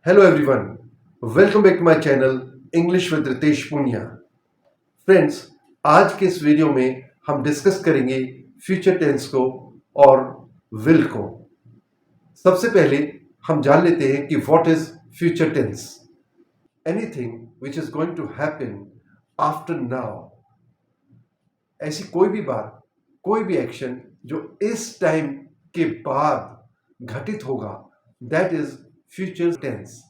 Hello everyone, welcome back to my channel English with Ritesh Puniya. Friends, आज के इस video में हम डिस्कस करेंगे फ्यूचर टेंस को और विल को। सबसे पहले हम जान लेते हैं कि what is future tense. Anything which is going to happen after now. ऐसी कोई भी बात, कोई भी एक्शन जो इस टाइम के बाद घटित होगा, दैट इज फ्यूचर टेंस।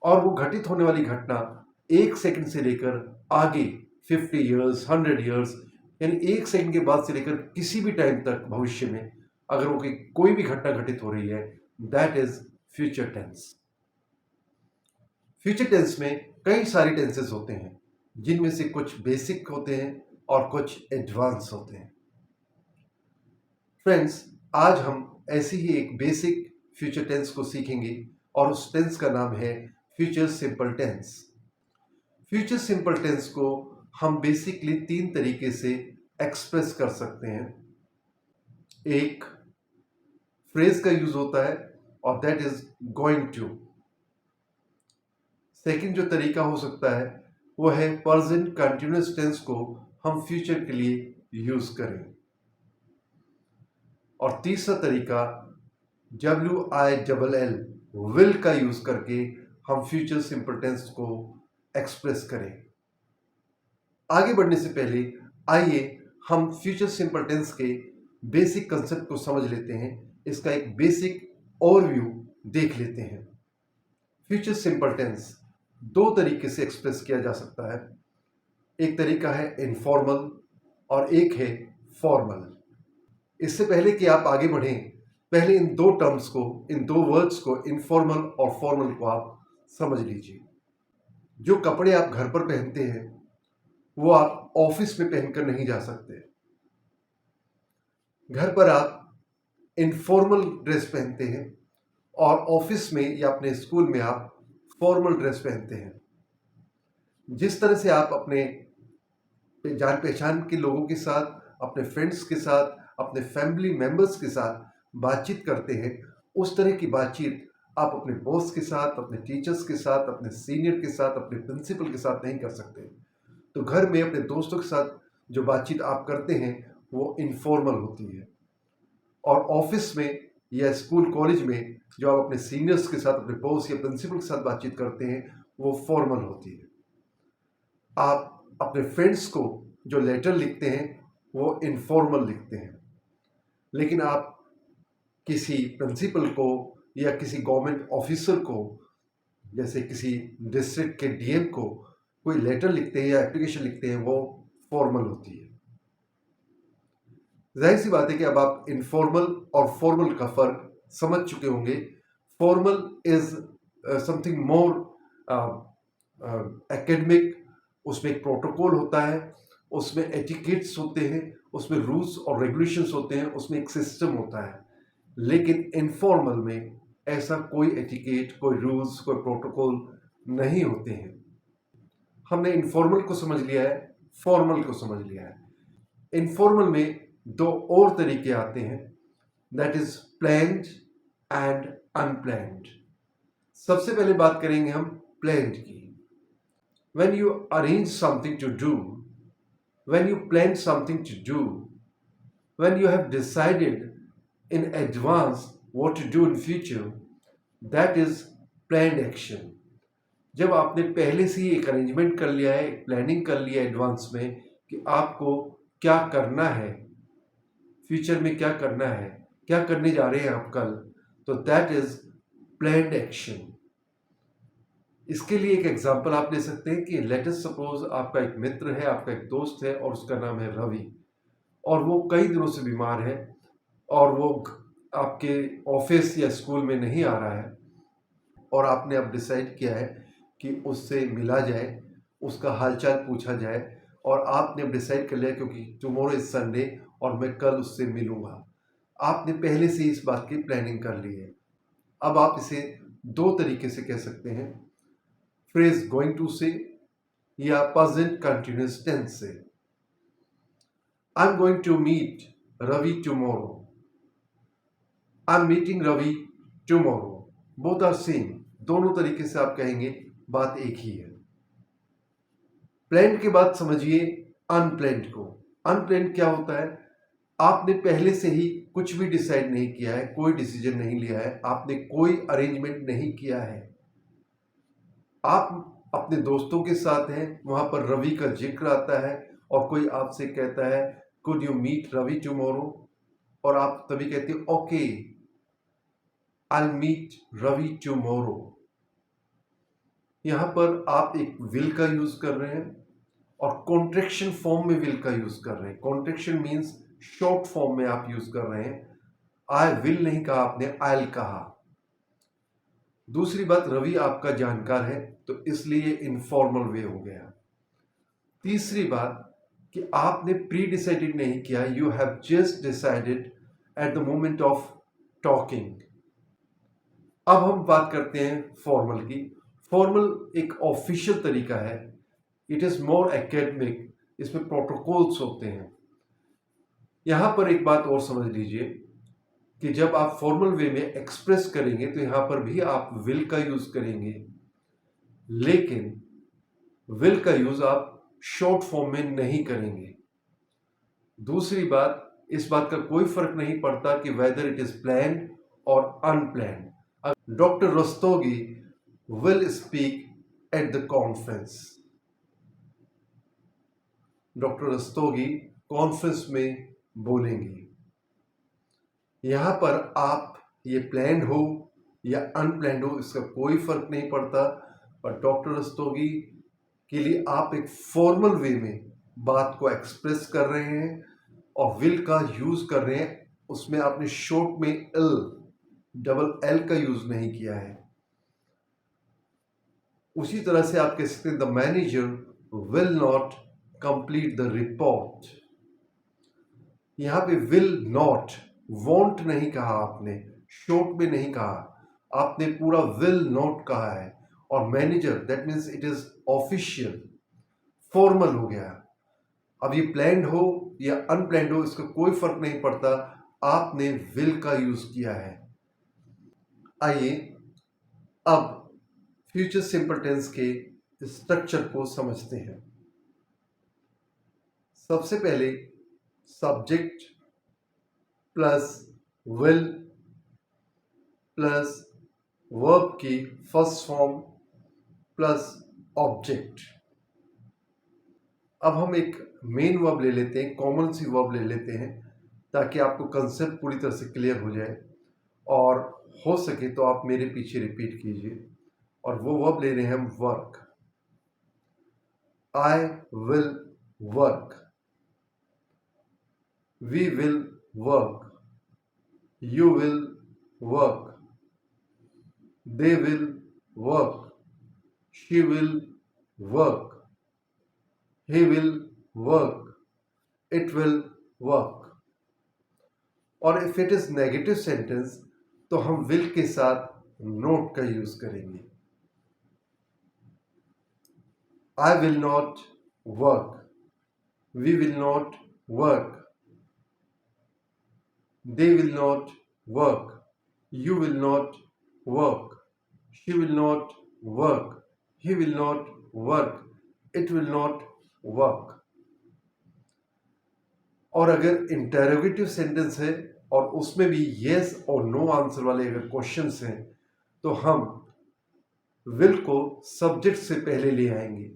और वो घटित होने वाली घटना एक सेकंड से लेकर आगे 50 ईयर्स, 100 ईयर्स, यानी एक सेकंड के बाद से लेकर किसी भी टाइम तक भविष्य में अगर वो कोई भी घटना घटित हो रही है, that is future tense. Future tense में कई सारे टेंसेस होते हैं, जिनमें से कुछ बेसिक होते हैं और कुछ एडवांस होते हैं। फ्रेंड्स, आज हम ऐसी ही एक बेसिक फ्यूचर टेंस को सीखेंगे और उस टेंस का नाम है future simple tense. Future simple tense को हम बेसिकली तीन तरीके से एक्सप्रेस कर सकते हैं। एक, फ्रेज का यूज होता है और that is going to. Second जो तरीका हो सकता है वो है प्रेजेंट कंटिन्यूअस टेंस को हम फ्यूचर के लिए यूज करें। और तीसरा तरीका WILL विल का यूज करके हम फ्यूचर सिंपल टेंस को एक्सप्रेस करें। आगे बढ़ने से पहले आइए हम फ्यूचर सिंपल टेंस के बेसिक कंसेप्ट को समझ लेते हैं। इसका एक बेसिक ओवरव्यू देख लेते हैं। फ्यूचर सिंपल टेंस दो तरीके से एक्सप्रेस किया जा सकता है। एक तरीका है इनफॉर्मल और एक है फॉर्मल। इससे पहले कि आप आगे बढ़ें, पहले इन दो टर्म्स को, इन दो वर्ड्स को, इनफॉर्मल और फॉर्मल को आप समझ लीजिए। जो कपड़े आप घर पर पहनते हैं वो आप ऑफिस में पहनकर नहीं जा सकते। घर पर आप इनफॉर्मल ड्रेस पहनते हैं और ऑफिस में या अपने स्कूल में आप फॉर्मल ड्रेस पहनते हैं। जिस तरह से आप अपने जान पहचान के लोगों के साथ, अपने फ्रेंड्स के साथ, अपने फैमिली मेंबर्स के साथ बातचीत करते हैं, उस तरह की बातचीत आप अपने बॉस के साथ, अपने टीचर्स के साथ, अपने सीनियर के साथ, अपने प्रिंसिपल के साथ नहीं कर सकते। तो घर में अपने दोस्तों के साथ जो बातचीत आप करते हैं वो इनफॉर्मल होती है, और ऑफिस में या स्कूल कॉलेज में जो आप अपने सीनियर्स के साथ, अपने बॉस या प्रिंसिपल के साथ बातचीत करते हैं वो फॉर्मल होती है। आप अपने फ्रेंड्स को जो लेटर लिखते हैं वो इनफॉर्मल लिखते हैं, लेकिन आप किसी प्रिंसिपल को या किसी गवर्नमेंट ऑफिसर को, जैसे किसी डिस्ट्रिक्ट के DM को कोई लेटर लिखते हैं या एप्लीकेशन लिखते हैं, वो फॉर्मल होती है। जाहिर सी बात है कि अब आप इनफॉर्मल और फॉर्मल का फर्क समझ चुके होंगे। Formal is something more academic. उसमें एक प्रोटोकॉल होता है, उसमें एटिकेट्स होते हैं, उसमें रूल्स और रेगुलेशंस होते हैं, उसमें एक सिस्टम होता है। लेकिन इनफॉर्मल में ऐसा कोई एटिकेट, कोई रूल्स, कोई प्रोटोकॉल नहीं होते हैं। हमने इनफॉर्मल को समझ लिया है, फॉर्मल को समझ लिया है। इनफॉर्मल में दो और तरीके आते हैं, that is planned and unplanned. सबसे पहले बात करेंगे हम प्लान्ड की। When you arrange something to do, when you plan something to do, when you have decided in advance what to do in future, that is planned action. जब आपने पहले से ही एक अरेंजमेंट कर लिया है, एक प्लानिंग कर लिया एडवांस में कि आपको क्या करना है, फ्यूचर में क्या करना है, क्या करने जा रहे हैं आप कल, तो दैट इज प्लान्ड एक्शन। इसके लिए एक एग्जांपल आप ले सकते हैं कि लेट अस सपोज आपका एक मित्र है, आपका एक दोस्त है और उसका नाम है रवि, और वो कई दिनों से बीमार है और वो आपके ऑफिस या स्कूल में नहीं आ रहा है, और आपने अब डिसाइड किया है कि उससे मिला जाए, उसका हालचाल पूछा जाए, और आपने अब डिसाइड कर लिया क्योंकि टुमारो इज संडे और मैं कल उससे मिलूंगा। आपने पहले से इस बात की प्लानिंग कर ली है। अब आप इसे दो तरीके से कह सकते हैं, फ्रेज गोइंग टू से या प्रेजेंट कंटिन्यूअस टेंस से। I am going to meet Ravi tomorrow, I am meeting Ravi tomorrow, both are same, दोनों तरीके से आप कहेंगे, बात एक ही है। प्लान्ड के बाद समझिए अनप्लान्ड को। अनप्लान्ड क्या होता है? आपने पहले से ही कुछ भी डिसाइड नहीं किया है, कोई डिसीजन नहीं लिया है, आपने कोई अरेंजमेंट नहीं किया है। आप अपने दोस्तों के साथ हैं, वहां पर रवि का जिक्र आता है और कोई आपसे कहता है could you meet Ravi tomorrow, और आप तभी कहते हो okay I meet Ravi tomorrow. यहां पर आप एक विल का यूज कर रहे हैं और कॉन्ट्रैक्शन फॉर्म में विल का यूज कर रहे हैं। कॉन्ट्रैक्शन मीन्स शॉर्ट फॉर्म में आप यूज कर रहे हैं। आई विल नहीं कहा आपने, आइल कहा। दूसरी बात, रवि आपका जानकार है तो इसलिए इनफॉर्मल वे हो गया। तीसरी बात कि आपने प्री डिसाइडेड नहीं किया, you have just decided at the moment of talking. अब हम बात करते हैं फॉर्मल की। फॉर्मल एक ऑफिशियल तरीका है, इट इज मोर एकेडमिक, इसमें प्रोटोकॉल्स होते हैं। यहां पर एक बात और समझ लीजिए कि जब आप फॉर्मल वे में एक्सप्रेस करेंगे तो यहां पर भी आप विल का यूज करेंगे, लेकिन विल का यूज आप शॉर्ट फॉर्म में नहीं करेंगे। दूसरी बात, इस बात का कोई फर्क नहीं पड़ता कि वेदर इट इज प्लान्ड और unplanned. Doctor Rastogi will speak at the conference. Doctor Rastogi conference में बोलेंगे। यहां पर आप ये प्लान्ड हो या अनप्लान्ड हो इसका कोई फर्क नहीं पड़ता, पर डॉक्टर रस्तोगी के लिए आप एक फॉर्मल वे में बात को एक्सप्रेस कर रहे हैं और विल का यूज कर रहे हैं। उसमें आपने शॉर्ट में एल, डबल एल का यूज नहीं किया है। उसी तरह से आप कह सकते हैं the manager will not complete the report. यहां पे विल नॉट, वॉन्ट नहीं कहा आपने, शॉर्ट में नहीं कहा, आपने पूरा विल नॉट कहा है। और manager, that means it is official, formal हो गया। अब ये प्लान्ड हो या अनप्लान्ड हो इसका कोई फर्क नहीं पड़ता, आपने विल का यूज किया है। आइए अब फ्यूचर सिंपल टेंस के स्ट्रक्चर को समझते हैं। सबसे पहले subject plus will plus verb की फर्स्ट फॉर्म प्लस ऑब्जेक्ट। अब हम एक मेन वर्ब ले लेते हैं, कॉमन सी वर्ब ले लेते हैं ताकि आपको कंसेप्ट पूरी तरह से क्लियर हो जाए, और हो सके तो आप मेरे पीछे रिपीट कीजिए। और वो वर्ब ले रहे हैं हम work. I will work, we will work, you will work, they will work, she will work, he will work, it will work। और if it is negative sentence तो हम will के साथ not का यूज करेंगे। I will not work, we will not work, they will not work, you will not work, she will not work, he will not work, it will not work। और अगर interrogative sentence है और उसमें भी yes और no answer वाले अगर questions हैं तो हम विल को सब्जेक्ट से पहले ले आएंगे।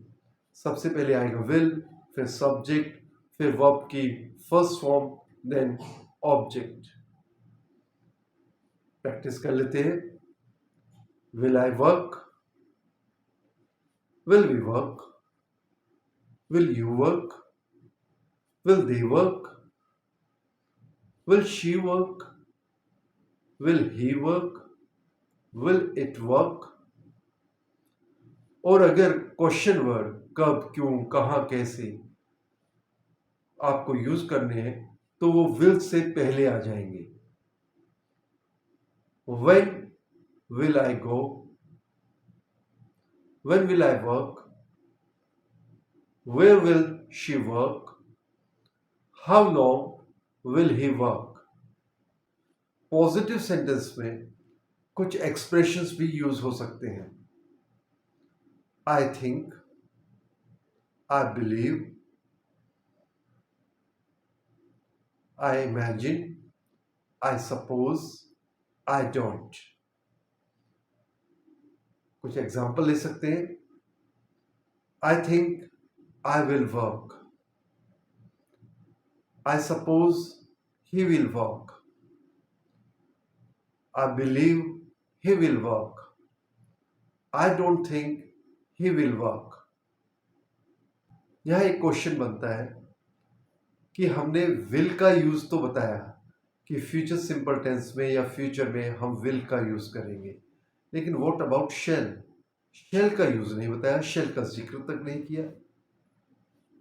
सबसे पहले आएगा विल, फिर सब्जेक्ट, फिर वर्ब की first form, then object. Practice कर लेते हैं। Will I work, will we work, will you work, will they work, will she work, will he work, will it work. और अगर क्वेश्चन वर्ड कब, क्यों, कहां, कैसे आपको यूज करने हैं तो वो विल से पहले आ जाएंगे। When will I go? When will I work? Where will she work? How long will he work? Positive sentence में कुछ एक्सप्रेशंस भी यूज हो सकते हैं। I think, I believe, I imagine, I suppose, I don't. कुछ example ले सकते हैं। I think I will work, I suppose he will work, I believe he will work, I don't think he will work. यह एक question बनता है कि हमने विल का यूज तो बताया कि फ्यूचर सिंपल टेंस में या फ्यूचर में हम विल का यूज करेंगे, लेकिन व्हाट अबाउट शेल? शेल का यूज नहीं बताया, शेल का जिक्र तक नहीं किया।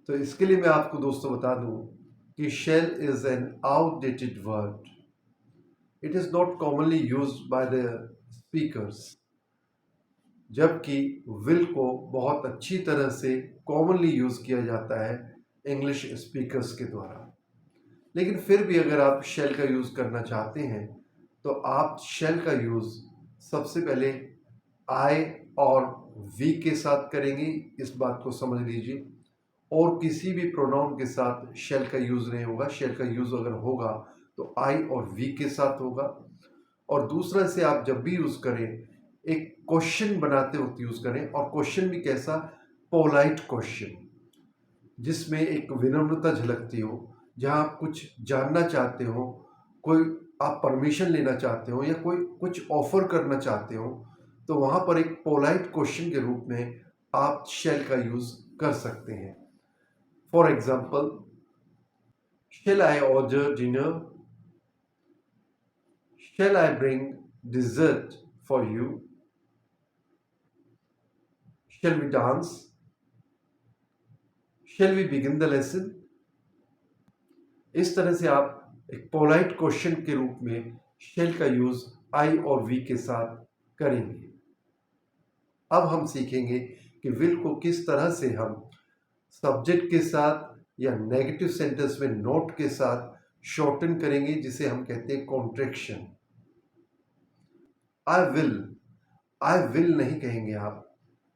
तो इसके लिए मैं आपको दोस्तों बता दूं कि shall is an outdated word. It is not commonly used by the speakers, जबकि विल को बहुत अच्छी तरह से कॉमनली यूज किया जाता है इंग्लिश स्पीकर्स के द्वारा। लेकिन फिर भी अगर आप शेल का यूज करना चाहते हैं तो आप शेल का यूज सबसे पहले आई और वी के साथ करेंगे, इस बात को समझ लीजिए। और किसी भी प्रोनाउन के साथ शेल का यूज नहीं होगा। शेल का यूज अगर होगा तो आई और वी के साथ होगा। और दूसरा से आप जब भी यूज करें एक क्वेश्चन बनाते वक्त यूज करें, और क्वेश्चन भी कैसा? पोलाइट क्वेश्चन, जिसमें एक विनम्रता झलकती हो, जहां आप कुछ जानना चाहते हो, कोई आप परमिशन लेना चाहते हो या कोई कुछ ऑफर करना चाहते हो, तो वहां पर एक पोलाइट क्वेश्चन के रूप में आप शेल का यूज कर सकते हैं। For example, shall I order dinner, shall I bring dessert for you, shall we dance, shall we begin the lesson. इस तरह से आप एक पोलाइट क्वेश्चन के रूप में शेल का यूज आई और वी के साथ करेंगे। अब हम सीखेंगे कि विल को किस तरह से हम सब्जेक्ट के साथ या नेगेटिव सेंटेंस में नोट के साथ शॉर्टन करेंगे, जिसे हम कहते हैं कॉन्ट्रैक्शन। आई विल नहीं कहेंगे आप,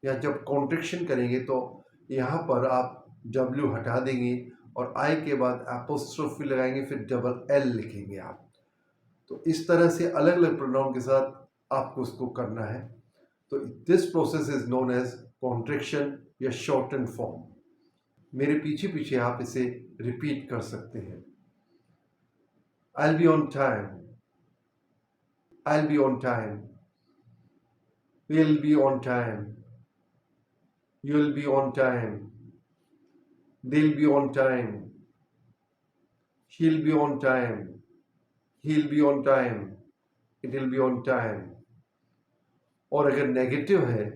या जब कॉन्ट्रैक्शन करेंगे तो यहाँ पर आप W हटा देंगे और आई के बाद एपोस्ट्रोफी लगाएंगे, फिर डबल एल लिखेंगे आप। तो इस तरह से अलग अलग प्रोनाउन के साथ आपको उसको करना है। तो this process is known as contraction या शॉर्टन फॉर्म। मेरे पीछे पीछे आप इसे रिपीट कर सकते हैं। I'll be on time, I'll be on time, we'll be on time, you'll be on time, they'll be on time, she'll be on time, he'll be on time, it'll be on time। और अगर negative है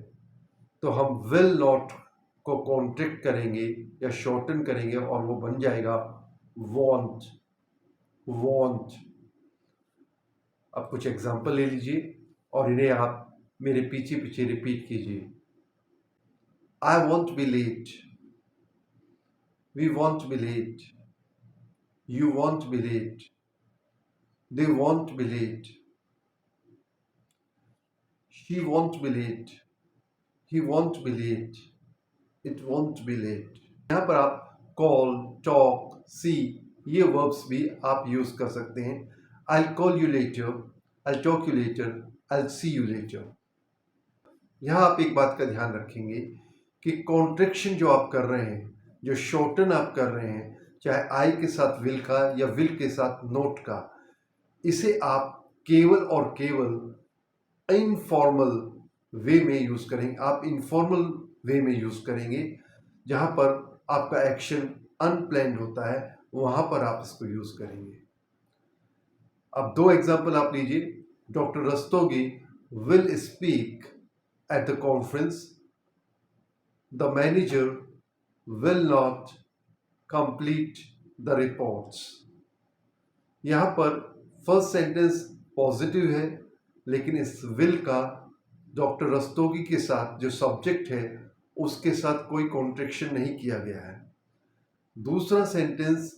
तो हम will not को contract करेंगे या shorten करेंगे और वो बन जाएगा won't, won't। अब कुछ एग्जाम्पल ले लीजिए और इन्हें आप मेरे पीछे पीछे रिपीट कीजिए। I won't be late, we won't be late, you won't be late, they won't be late, she won't be late, he won't be late, it won't be late। यहाँ पर आप call, talk, see ये verbs भी आप use कर सकते हैं। I'll call you later, I'll talk you later, I'll see you later। यहाँ आप एक बात का ध्यान रखेंगे कि कॉन्ट्रैक्शन जो आप कर रहे हैं, जो शॉर्टन आप कर रहे हैं, चाहे आई के साथ विल का या विल के साथ नोट का, इसे आप केवल और केवल इनफॉर्मल वे में यूज करेंगे। आप इनफॉर्मल वे में यूज करेंगे, जहां पर आपका एक्शन अनप्लान्ड होता है, वहां पर आप इसको यूज करेंगे। अब दो एग्जाम्पल आप लीजिए। Doctor Rastogi will speak at the conference, the manager will not complete the reports। यहाँ पर फर्स्ट सेंटेंस पॉजिटिव है, लेकिन इस विल का डॉक्टर रस्तोगी के साथ जो सब्जेक्ट है उसके साथ कोई कॉन्ट्रैक्शन नहीं किया गया है। दूसरा सेंटेंस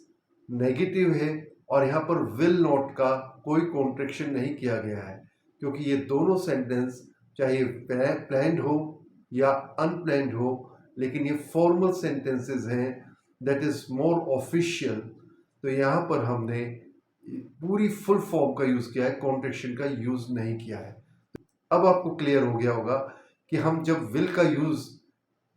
नेगेटिव है और यहाँ पर विल नॉट का कोई कॉन्ट्रैक्शन नहीं किया गया है, क्योंकि ये दोनों सेंटेंस चाहे प्लान्ड हो या अनप्लान्ड हो, लेकिन ये फॉर्मल सेंटेंसेस हैं, दैट इज मोर ऑफिशियल। तो यहाँ पर हमने पूरी फुल फॉर्म का यूज किया है, कॉन्ट्रैक्शन का यूज नहीं किया है। अब आपको क्लियर हो गया होगा कि हम जब विल का यूज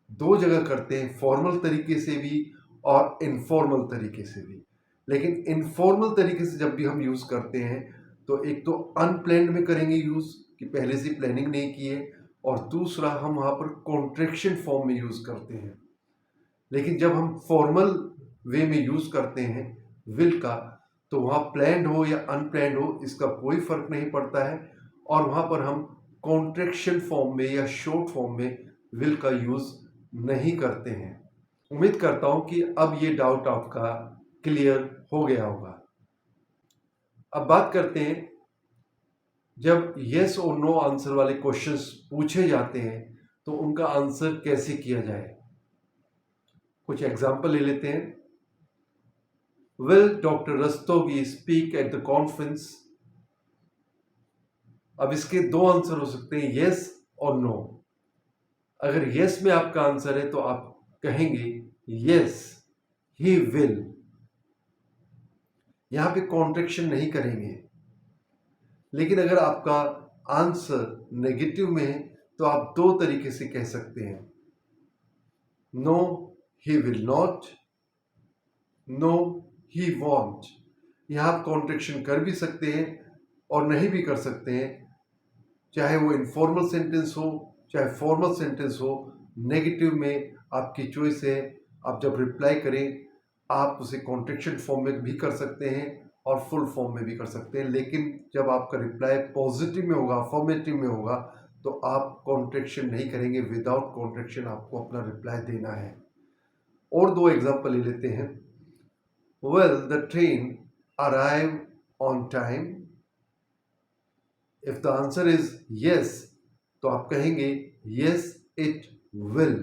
दो जगह करते हैं, फॉर्मल तरीके से भी और इनफॉर्मल तरीके से भी। लेकिन इनफॉर्मल तरीके से जब भी हम यूज करते हैं तो एक तो अनप्लान्ड में करेंगे यूज, कि पहले से प्लानिंग नहीं की है, और दूसरा हम वहां पर कॉन्ट्रैक्शन फॉर्म में यूज करते हैं। लेकिन जब हम फॉर्मल वे में यूज करते हैं विल का, तो वहां प्लान्ड हो या अनप्लान्ड हो इसका कोई फर्क नहीं पड़ता है, और वहां पर हम कॉन्ट्रैक्शन फॉर्म में या शॉर्ट फॉर्म में विल का यूज नहीं करते हैं। उम्मीद करता हूं कि अब ये डाउट आपका क्लियर हो गया होगा। अब बात करते हैं, जब यस और नो आंसर वाले क्वेश्चंस पूछे जाते हैं तो उनका आंसर कैसे किया जाए। कुछ एग्जांपल ले लेते हैं। Will doctor Rastogi speak at the conference? अब इसके दो आंसर हो सकते हैं, यस और नो। अगर यस में आपका आंसर है तो आप कहेंगे यस ही विल, यहां पे कॉन्ट्रैक्शन नहीं करेंगे। लेकिन अगर आपका आंसर नेगेटिव में है तो आप दो तरीके से कह सकते हैं, no he will not, no he won't. यहां आप कॉन्ट्रैक्शन कर भी सकते हैं और नहीं भी कर सकते हैं, चाहे वो इनफॉर्मल सेंटेंस हो चाहे फॉर्मल सेंटेंस हो। नेगेटिव में आपकी चॉइस है, आप जब रिप्लाई करें आप उसे कॉन्ट्रैक्शन फॉर्म में भी कर सकते हैं और फुल फॉर्म में भी कर सकते हैं। लेकिन जब आपका रिप्लाई पॉजिटिव में होगा, अफर्मेटिव में होगा, तो आप कॉन्ट्रैक्शन नहीं करेंगे। विदाउट कॉन्ट्रैक्शन आपको अपना रिप्लाई देना है। और दो एग्जांपल ले लेते हैं। Will the train arrive on time. If the answer is yes तो आप कहेंगे yes it will,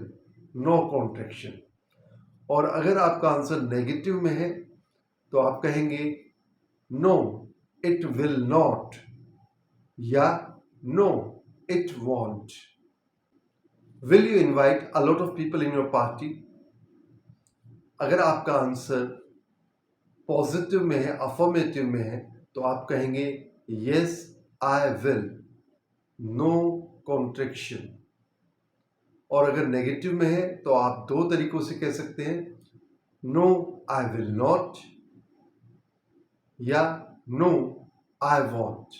no contraction. और अगर आपका आंसर नेगेटिव में है तो आप कहेंगे नो इट विल नॉट या no it won't. Will you invite a lot of people in your party? अगर आपका आंसर पॉजिटिव में है, अफर्मेटिव में है, तो आप कहेंगे yes I will, no contraction. और अगर नेगेटिव में है तो आप दो तरीकों से कह सकते हैं, नो आई विल नॉट या नो आई वॉन्ट।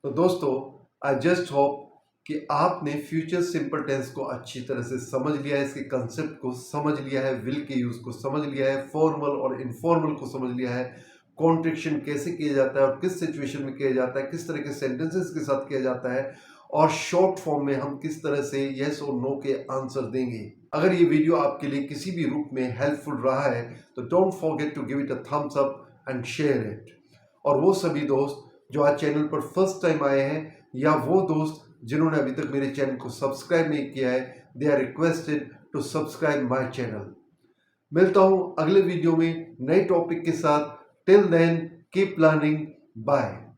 तो दोस्तों, आई जस्ट होप कि आपने फ्यूचर सिंपल टेंस को अच्छी तरह से समझ लिया है, इसके कंसेप्ट को समझ लिया है, विल के यूज को समझ लिया है, फॉर्मल और इनफॉर्मल को समझ लिया है, कॉन्ट्रैक्शन कैसे किया जाता है और किस सिचुएशन में किया जाता है, किस तरह के सेंटेंसेस के साथ किया जाता है, और शॉर्ट फॉर्म में हम किस तरह से यस और नो के आंसर देंगे। अगर ये वीडियो आपके लिए किसी भी रूप में हेल्पफुल रहा है तो don't forget to give it a thumbs up and share it. और वो सभी दोस्त जो आज चैनल पर फर्स्ट टाइम आए हैं, या वो दोस्त जिन्होंने अभी तक मेरे चैनल को सब्सक्राइब नहीं किया है, they are requested to subscribe my channel. मिलता हूं अगले वीडियो में नए टॉपिक के साथ। Till then keep learning, bye.